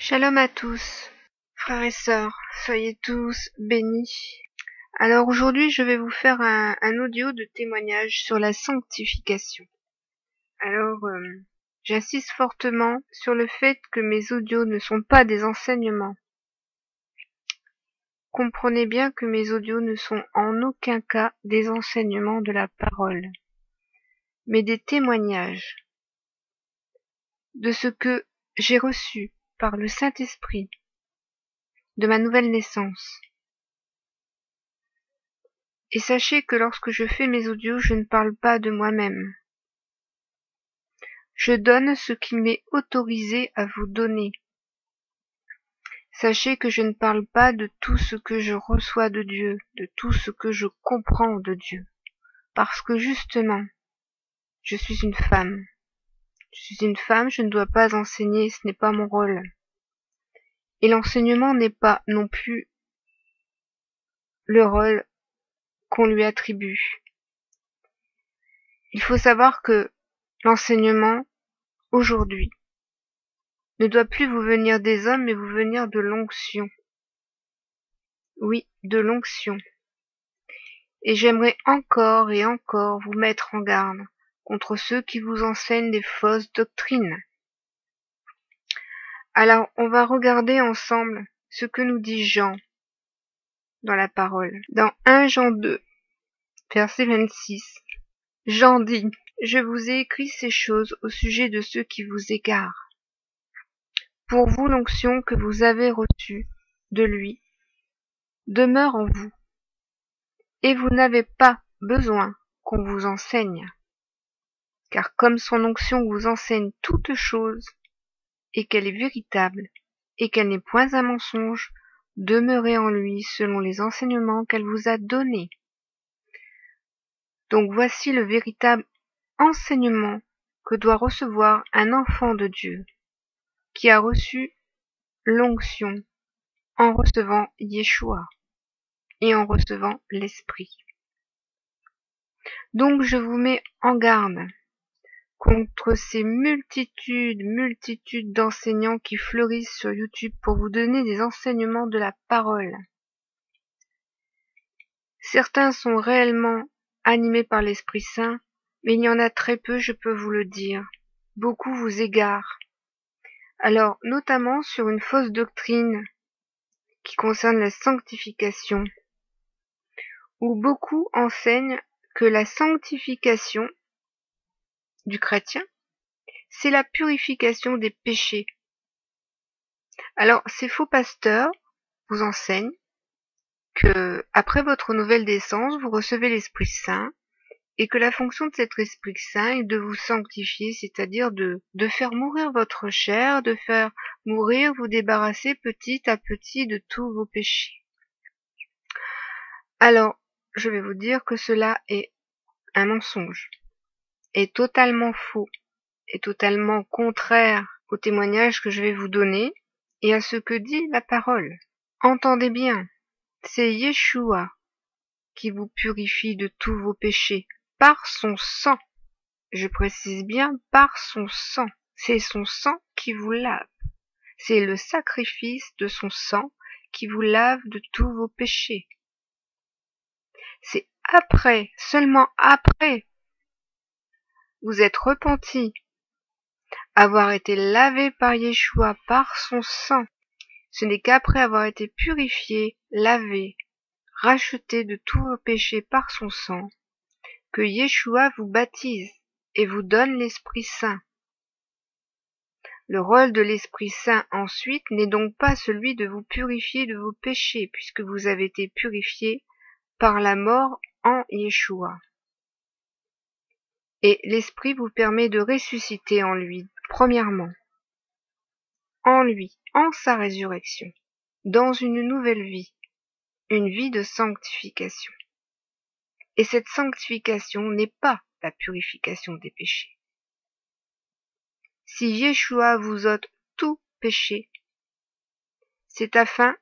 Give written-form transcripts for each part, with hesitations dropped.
Shalom à tous, frères et sœurs, soyez tous bénis. Alors aujourd'hui, je vais vous faire un audio de témoignage sur la sanctification. Alors, j'insiste fortement sur le fait que mes audios ne sont pas des enseignements. Comprenez bien que mes audios ne sont en aucun cas des enseignements de la parole, mais des témoignages de ce que j'ai reçu par le Saint-Esprit de ma nouvelle naissance. Et sachez que lorsque je fais mes audios, je ne parle pas de moi-même. Je donne ce qui m'est autorisé à vous donner. Sachez que je ne parle pas de tout ce que je reçois de Dieu, de tout ce que je comprends de Dieu. Parce que justement, je suis une femme. Je suis une femme, je ne dois pas enseigner, ce n'est pas mon rôle. Et l'enseignement n'est pas non plus le rôle qu'on lui attribue. Il faut savoir que l'enseignement, aujourd'hui, ne doit plus vous venir des hommes, mais vous venir de l'onction. Oui, de l'onction. Et j'aimerais encore et encore vous mettre en garde contre ceux qui vous enseignent des fausses doctrines. Alors, on va regarder ensemble ce que nous dit Jean dans la parole. Dans 1 Jean 2, verset 26, Jean dit « Je vous ai écrit ces choses au sujet de ceux qui vous égarent. Pour vous, l'onction que vous avez reçue de lui demeure en vous, et vous n'avez pas besoin qu'on vous enseigne. Car comme son onction vous enseigne toutes choses, et qu'elle est véritable, et qu'elle n'est point un mensonge, demeurez en lui selon les enseignements qu'elle vous a donnés. » Donc voici le véritable enseignement que doit recevoir un enfant de Dieu, qui a reçu l'onction en recevant Yeshua et en recevant l'Esprit. Donc je vous mets en garde contre ces multitudes d'enseignants qui fleurissent sur YouTube pour vous donner des enseignements de la parole. Certains sont réellement animés par l'Esprit Saint, mais il y en a très peu, je peux vous le dire. Beaucoup vous égarent. Alors, notamment sur une fausse doctrine qui concerne la sanctification, où beaucoup enseignent que la sanctification du chrétien, c'est la purification des péchés. Alors, ces faux pasteurs vous enseignent que, après votre nouvelle naissance, vous recevez l'Esprit Saint, et que la fonction de cet Esprit Saint est de vous sanctifier, c'est-à-dire de faire mourir votre chair, de faire mourir, vous débarrasser petit à petit de tous vos péchés. Alors, je vais vous dire que cela est un mensonge, est totalement faux, est totalement contraire au témoignage que je vais vous donner et à ce que dit la parole. Entendez bien, c'est Yeshua qui vous purifie de tous vos péchés par son sang. Je précise bien par son sang. C'est son sang qui vous lave. C'est le sacrifice de son sang qui vous lave de tous vos péchés. C'est après, seulement après, vous êtes repenti, avoir été lavé par Yeshua, par son sang. Ce n'est qu'après avoir été purifié, lavé, racheté de tous vos péchés par son sang, que Yeshua vous baptise et vous donne l'Esprit Saint. Le rôle de l'Esprit Saint ensuite n'est donc pas celui de vous purifier de vos péchés, puisque vous avez été purifiés par la mort en Yeshua. Et l'Esprit vous permet de ressusciter en lui, premièrement, en lui, en sa résurrection, dans une nouvelle vie, une vie de sanctification. Et cette sanctification n'est pas la purification des péchés. Si Yeshua vous ôte tout péché, c'est afin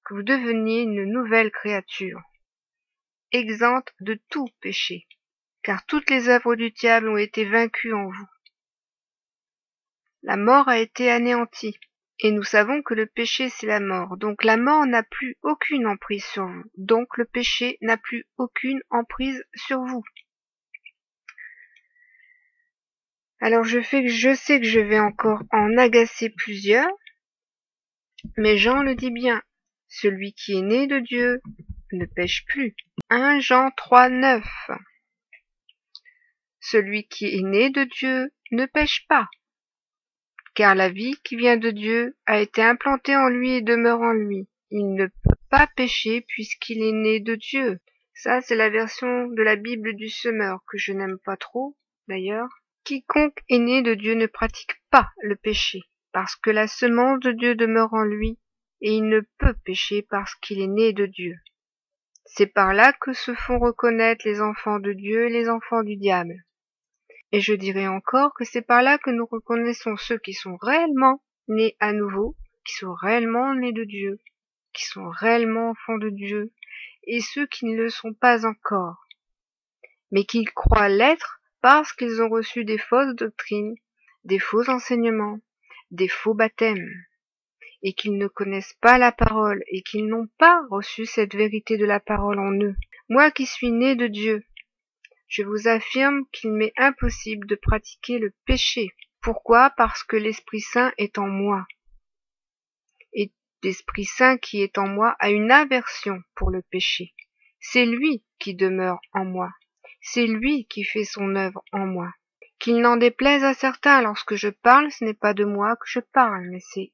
que vous deveniez une nouvelle créature, exempte de tout péché, car toutes les œuvres du diable ont été vaincues en vous. La mort a été anéantie, Et nous savons que le péché, c'est la mort. Donc la mort n'a plus aucune emprise sur vous. Donc le péché n'a plus aucune emprise sur vous. Alors je sais que je vais encore en agacer plusieurs, mais Jean le dit bien. Celui qui est né de Dieu ne pêche plus. 1 Jean 3,9. Celui qui est né de Dieu ne pêche pas, car la vie qui vient de Dieu a été implantée en lui et demeure en lui. Il ne peut pas pécher puisqu'il est né de Dieu. Ça, c'est la version de la Bible du semeur, que je n'aime pas trop, d'ailleurs. Quiconque est né de Dieu ne pratique pas le péché, parce que la semence de Dieu demeure en lui, et il ne peut pécher parce qu'il est né de Dieu. C'est par là que se font reconnaître les enfants de Dieu et les enfants du diable. Et je dirais encore que c'est par là que nous reconnaissons ceux qui sont réellement nés à nouveau, qui sont réellement nés de Dieu, qui sont réellement enfants de Dieu, et ceux qui ne le sont pas encore, mais qui croient l'être parce qu'ils ont reçu des fausses doctrines, des faux enseignements, des faux baptêmes, et qu'ils ne connaissent pas la parole, et qu'ils n'ont pas reçu cette vérité de la parole en eux. Moi qui suis né de Dieu, je vous affirme qu'il m'est impossible de pratiquer le péché. Pourquoi? Parce que l'Esprit Saint est en moi. Et l'Esprit Saint qui est en moi a une aversion pour le péché. C'est lui qui demeure en moi. C'est lui qui fait son œuvre en moi. Qu'il n'en déplaise à certains lorsque je parle, ce n'est pas de moi que je parle, mais c'est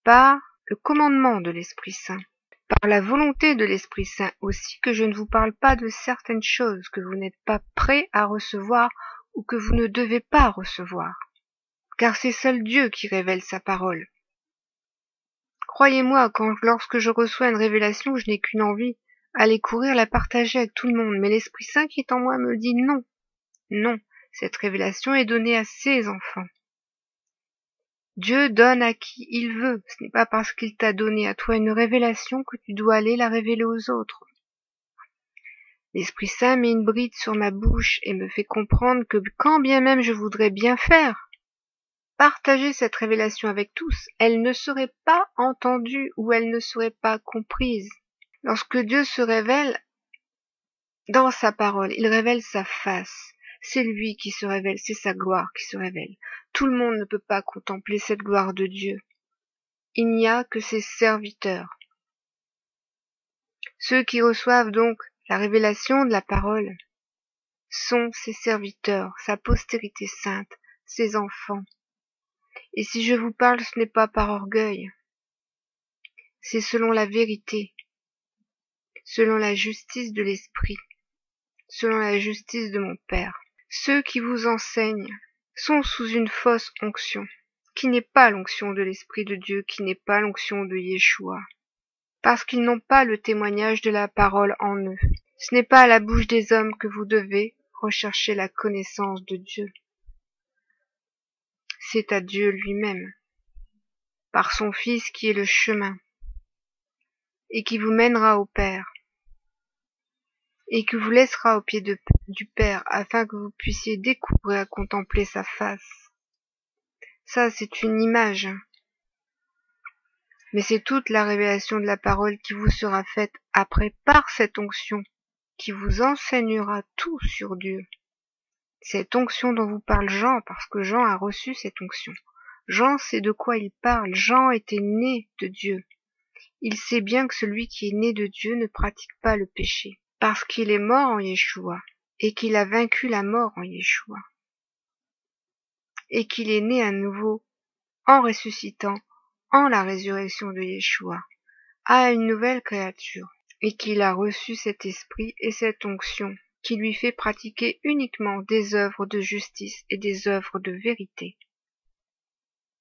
par le commandement de l'Esprit Saint. Par la volonté de l'Esprit Saint aussi que je ne vous parle pas de certaines choses que vous n'êtes pas prêt à recevoir ou que vous ne devez pas recevoir. Car c'est seul Dieu qui révèle sa parole. Croyez-moi, lorsque je reçois une révélation, je n'ai qu'une envie, aller courir la partager avec tout le monde. Mais l'Esprit Saint qui est en moi me dit non, non, cette révélation est donnée à ses enfants. Dieu donne à qui il veut. Ce n'est pas parce qu'il t'a donné à toi une révélation que tu dois aller la révéler aux autres. L'Esprit Saint met une bride sur ma bouche et me fait comprendre que quand bien même je voudrais bien faire, partager cette révélation avec tous, elle ne serait pas entendue ou elle ne serait pas comprise. Lorsque Dieu se révèle dans sa parole, il révèle sa face. C'est lui qui se révèle, c'est sa gloire qui se révèle. Tout le monde ne peut pas contempler cette gloire de Dieu. Il n'y a que ses serviteurs. Ceux qui reçoivent donc la révélation de la parole sont ses serviteurs, sa postérité sainte, ses enfants. Et si je vous parle, ce n'est pas par orgueil, c'est selon la vérité, selon la justice de l'Esprit, selon la justice de mon Père. Ceux qui vous enseignent sont sous une fausse onction, qui n'est pas l'onction de l'Esprit de Dieu, qui n'est pas l'onction de Yeshua, parce qu'ils n'ont pas le témoignage de la parole en eux. Ce n'est pas à la bouche des hommes que vous devez rechercher la connaissance de Dieu. C'est à Dieu lui-même, par son Fils qui est le chemin, et qui vous mènera au Père, et qui vous laissera au pied du Père, afin que vous puissiez découvrir et contempler sa face. Ça, c'est une image, mais c'est toute la révélation de la parole qui vous sera faite après par cette onction, qui vous enseignera tout sur Dieu. Cette onction dont vous parle Jean, parce que Jean a reçu cette onction. Jean sait de quoi il parle. Jean était né de Dieu. Il sait bien que celui qui est né de Dieu ne pratique pas le péché, parce qu'il est mort en Yeshua, et qu'il a vaincu la mort en Yeshua, et qu'il est né à nouveau en ressuscitant, en la résurrection de Yeshua, à une nouvelle créature, et qu'il a reçu cet esprit et cette onction qui lui fait pratiquer uniquement des œuvres de justice et des œuvres de vérité.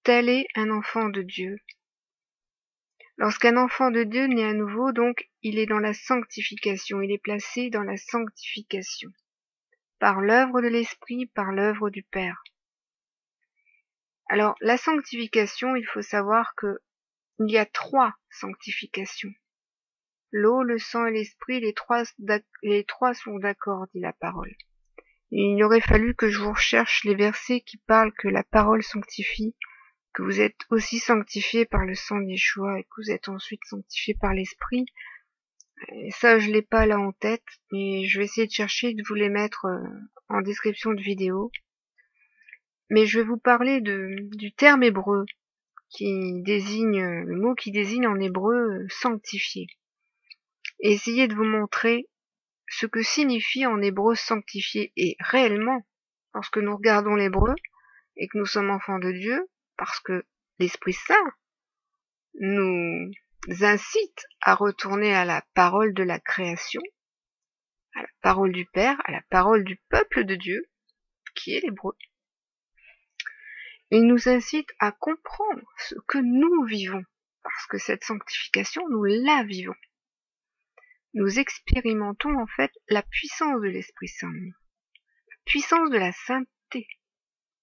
Tel est un enfant de Dieu. Lorsqu'un enfant de Dieu naît à nouveau, donc, il est dans la sanctification, il est placé dans la sanctification, par l'œuvre de l'Esprit, par l'œuvre du Père. Alors, la sanctification, il faut savoir que il y a 3 sanctifications. L'eau, le sang et l'Esprit, les trois sont d'accord, dit la parole. Il aurait fallu que je vous recherche les versets qui parlent que la parole sanctifie, que vous êtes aussi sanctifiés par le sang d'Yeshua et que vous êtes ensuite sanctifiés par l'Esprit. Et ça, je l'ai pas là en tête, mais je vais essayer de chercher et de vous les mettre en description de vidéo. Mais je vais vous parler du terme hébreu qui désigne, le mot qui désigne en hébreu sanctifié. Et essayer de vous montrer ce que signifie en hébreu sanctifié. Et réellement, lorsque nous regardons l'hébreu et que nous sommes enfants de Dieu, parce que l'Esprit Saint nous incite à retourner à la parole de la création, à la parole du Père, à la parole du peuple de Dieu, qui est l'hébreu. Il nous incite à comprendre ce que nous vivons, parce que cette sanctification, nous la vivons. Nous expérimentons en fait la puissance de l'Esprit Saint, la puissance de la sainteté,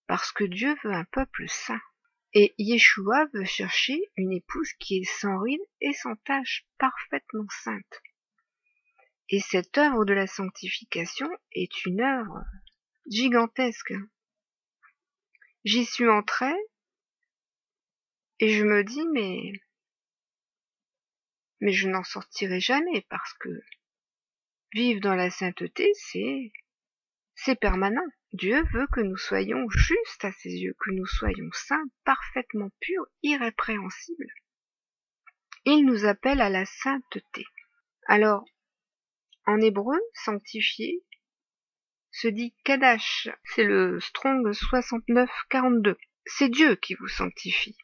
parce que Dieu veut un peuple saint. Et Yeshua veut chercher une épouse qui est sans ride et sans tache, parfaitement sainte. Et cette œuvre de la sanctification est une œuvre gigantesque. J'y suis entrée et je me dis mais je n'en sortirai jamais parce que vivre dans la sainteté, c'est permanent. Dieu veut que nous soyons justes à ses yeux, que nous soyons saints, parfaitement purs, irrépréhensibles. Il nous appelle à la sainteté. Alors, en hébreu, sanctifié se dit Kadash. C'est le Strong 6942. C'est Dieu qui vous sanctifie.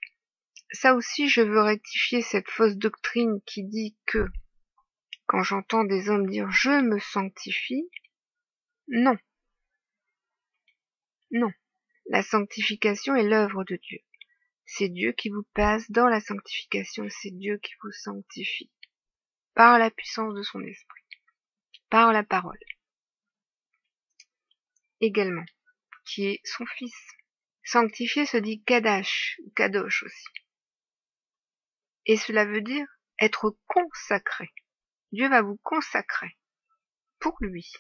Ça aussi, je veux rectifier cette fausse doctrine qui dit que, quand j'entends des hommes dire « je me sanctifie », non. Non. La sanctification est l'œuvre de Dieu. C'est Dieu qui vous passe dans la sanctification, c'est Dieu qui vous sanctifie. Par la puissance de son esprit. Par la parole. Également. Qui est son fils. Sanctifier se dit Kadash, Kadosh aussi. Et cela veut dire être consacré. Dieu va vous consacrer pour lui.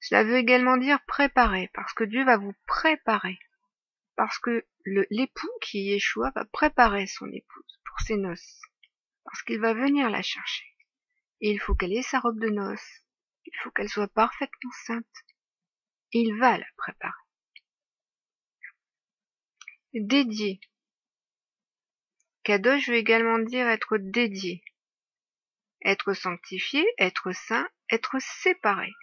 Cela veut également dire préparer, parce que Dieu va vous préparer. Parce que l'époux qui est Yeshua va préparer son épouse pour ses noces. Parce qu'il va venir la chercher. Et il faut qu'elle ait sa robe de noces. Il faut qu'elle soit parfaitement sainte. Et il va la préparer. Dédié. Kadosh veut également dire être dédié. Être sanctifié, être saint, être séparé.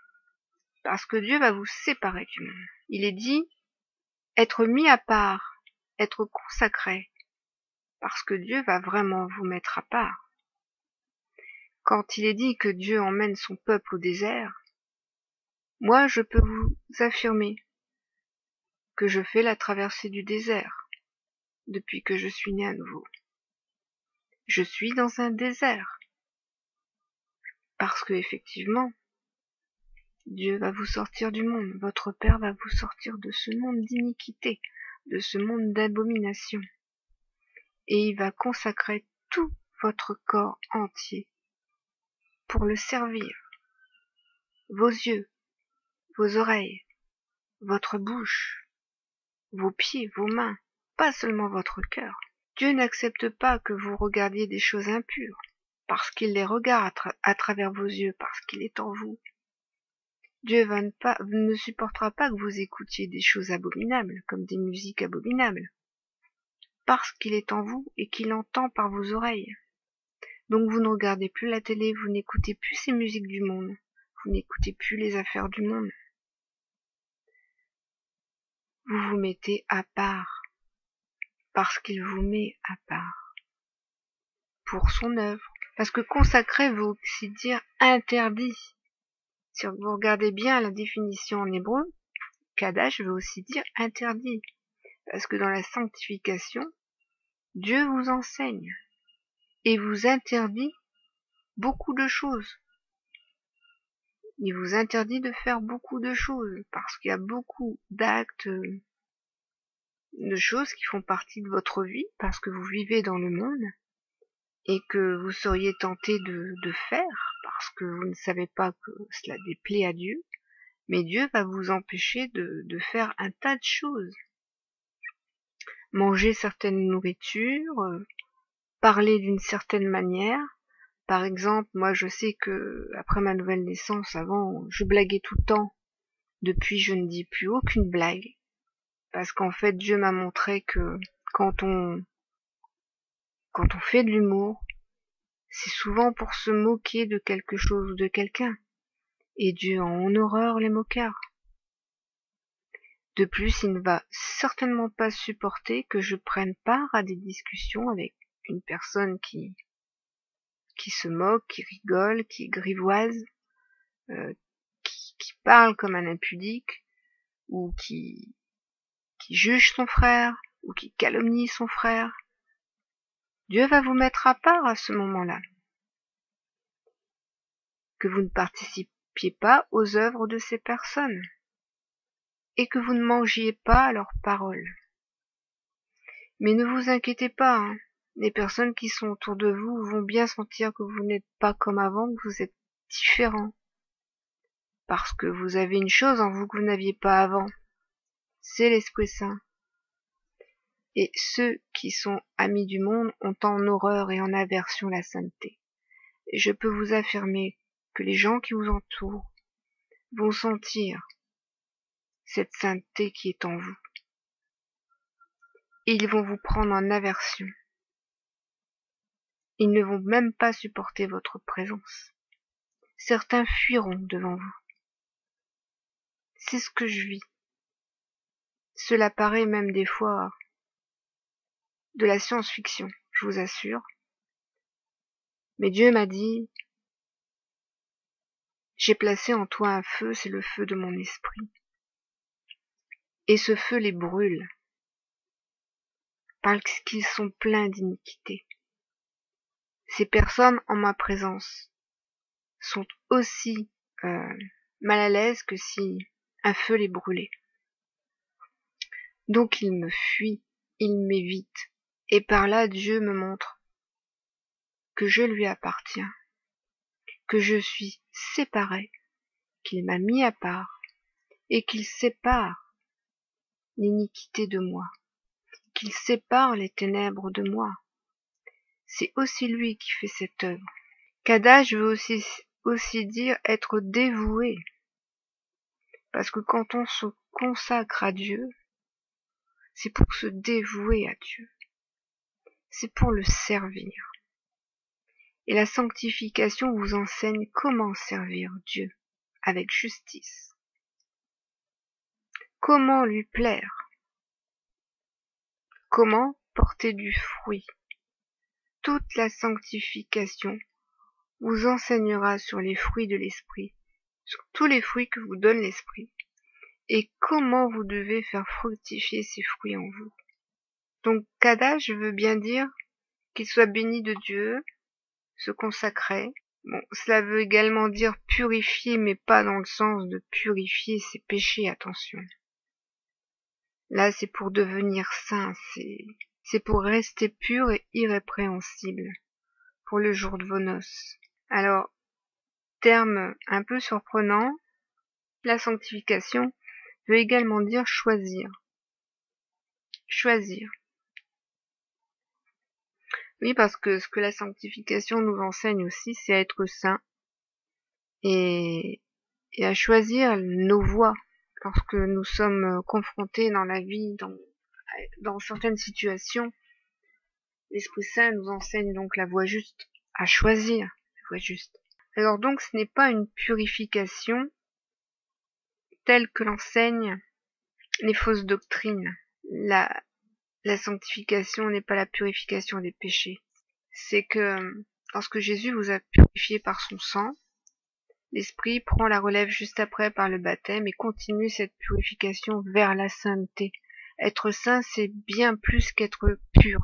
Parce que Dieu va vous séparer du monde. Il est dit être mis à part, être consacré. Parce que Dieu va vraiment vous mettre à part. Quand il est dit que Dieu emmène son peuple au désert, moi je peux vous affirmer que je fais la traversée du désert depuis que je suis né à nouveau. Je suis dans un désert. Parce que effectivement, Dieu va vous sortir du monde, votre Père va vous sortir de ce monde d'iniquité, de ce monde d'abomination. Et il va consacrer tout votre corps entier pour le servir. Vos yeux, vos oreilles, votre bouche, vos pieds, vos mains, pas seulement votre cœur. Dieu n'accepte pas que vous regardiez des choses impures, parce qu'il les regarde à travers vos yeux, parce qu'il est en vous. Dieu ne supportera pas que vous écoutiez des choses abominables, comme des musiques abominables, parce qu'il est en vous et qu'il entend par vos oreilles. Donc vous ne regardez plus la télé, vous n'écoutez plus ces musiques du monde, vous n'écoutez plus les affaires du monde. Vous vous mettez à part, parce qu'il vous met à part, pour son œuvre. Parce que consacrer veut aussi dire interdit. Si vous regardez bien la définition en hébreu, Kadash veut aussi dire interdit. Parce que dans la sanctification, Dieu vous enseigne et vous interdit beaucoup de choses. Il vous interdit de faire beaucoup de choses parce qu'il y a beaucoup d'actes, de choses qui font partie de votre vie parce que vous vivez dans le monde et que vous seriez tenté de faire parce que vous ne savez pas que cela déplaît à Dieu, mais Dieu va vous empêcher de faire un tas de choses. manger certaines nourritures, parler d'une certaine manière. Par exemple, moi je sais que après ma nouvelle naissance, avant, je blaguais tout le temps. Depuis, je ne dis plus aucune blague. Parce qu'en fait, Dieu m'a montré que quand on fait de l'humour, c'est souvent pour se moquer de quelque chose ou de quelqu'un. Et Dieu a en horreur les moqueurs. De plus, il ne va certainement pas supporter que je prenne part à des discussions avec une personne qui se moque, qui rigole, qui grivoise, qui parle comme un impudique, ou qui juge son frère, ou qui calomnie son frère. Dieu va vous mettre à part à ce moment-là. Que vous ne participiez pas aux œuvres de ces personnes, et que vous ne mangiez pas à leurs paroles. Mais ne vous inquiétez pas, hein. Les personnes qui sont autour de vous vont bien sentir que vous n'êtes pas comme avant, que vous êtes différent. Parce que vous avez une chose en vous que vous n'aviez pas avant. C'est l'Esprit Saint. Et ceux qui sont amis du monde ont en horreur et en aversion la sainteté. Et je peux vous affirmer que les gens qui vous entourent vont sentir cette sainteté qui est en vous. Et ils vont vous prendre en aversion. Ils ne vont même pas supporter votre présence. Certains fuiront devant vous. C'est ce que je vis. Cela paraît même des fois de la science-fiction, je vous assure. Mais Dieu m'a dit, j'ai placé en toi un feu, c'est le feu de mon esprit. Et ce feu les brûle, parce qu'ils sont pleins d'iniquité. Ces personnes en ma présence sont aussi mal à l'aise que si un feu les brûlait. Donc ils me fuient, ils m'évitent, et par là Dieu me montre que je lui appartiens, que je suis séparé, qu'il m'a mis à part, et qu'il sépare l'iniquité de moi, qu'il sépare les ténèbres de moi. C'est aussi lui qui fait cette œuvre. Kaddash veut aussi dire être dévoué, parce que quand on se consacre à Dieu, c'est pour se dévouer à Dieu, c'est pour le servir. Et la sanctification vous enseigne comment servir Dieu avec justice, comment lui plaire, comment porter du fruit. Toute la sanctification vous enseignera sur les fruits de l'esprit, sur tous les fruits que vous donne l'esprit, et comment vous devez faire fructifier ces fruits en vous. Donc Kaddash veut bien dire qu'il soit béni de Dieu, se consacrer. Bon, cela veut également dire purifier, mais pas dans le sens de purifier ses péchés, attention. Là, c'est pour devenir saint, c'est pour rester pur et irrépréhensible pour le jour de vos noces. Alors, terme un peu surprenant, la sanctification veut également dire choisir. Choisir. Oui, parce que ce que la sanctification nous enseigne aussi, c'est à être saint et à choisir nos voies lorsque nous sommes confrontés dans la vie, dans certaines situations. L'Esprit Saint nous enseigne donc la voie juste, à choisir la voie juste. Alors donc ce n'est pas une purification telle que l'enseignent les fausses doctrines. La sanctification n'est pas la purification des péchés. C'est que lorsque Jésus vous a purifié par son sang, l'Esprit prend la relève juste après par le baptême et continue cette purification vers la sainteté. Être saint, c'est bien plus qu'être pur.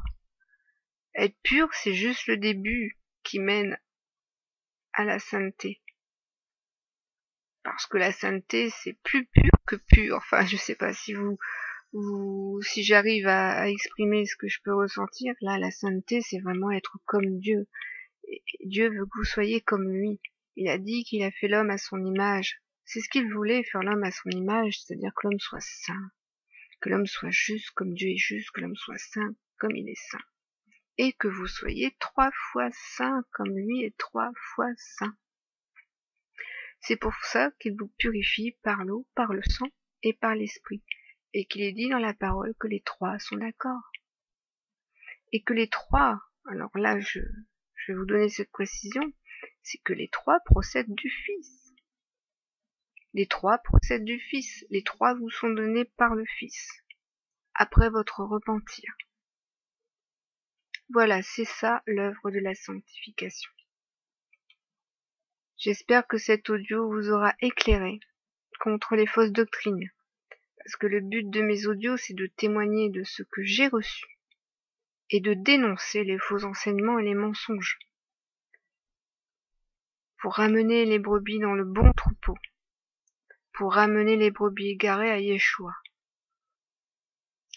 Être pur, c'est juste le début qui mène à la sainteté. Parce que la sainteté, c'est plus pur que pur. Enfin, je sais pas si si j'arrive à exprimer ce que je peux ressentir. Là, la sainteté, c'est vraiment être comme Dieu. Et Dieu veut que vous soyez comme lui. Il a dit qu'il a fait l'homme à son image. C'est ce qu'il voulait, faire l'homme à son image, c'est-à-dire que l'homme soit saint. que l'homme soit juste comme Dieu est juste, que l'homme soit saint comme il est saint, et que vous soyez 3 fois saint comme lui est 3 fois saint. C'est pour ça qu'il vous purifie par l'eau, par le sang et par l'esprit, et qu'il est dit dans la parole que les 3 sont d'accord. Et que les 3, alors là je vais vous donner cette précision, c'est que les 3 procèdent du Fils. Les 3 procèdent du Fils, les 3 vous sont donnés par le Fils, après votre repentir. Voilà, c'est ça l'œuvre de la sanctification. J'espère que cet audio vous aura éclairé contre les fausses doctrines, parce que le but de mes audios, c'est de témoigner de ce que j'ai reçu et de dénoncer les faux enseignements et les mensonges, pour ramener les brebis dans le bon troupeau, pour ramener les brebis égarées à Yeshua.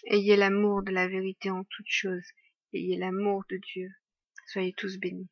Ayez l'amour de la vérité en toutes choses, ayez l'amour de Dieu. Soyez tous bénis.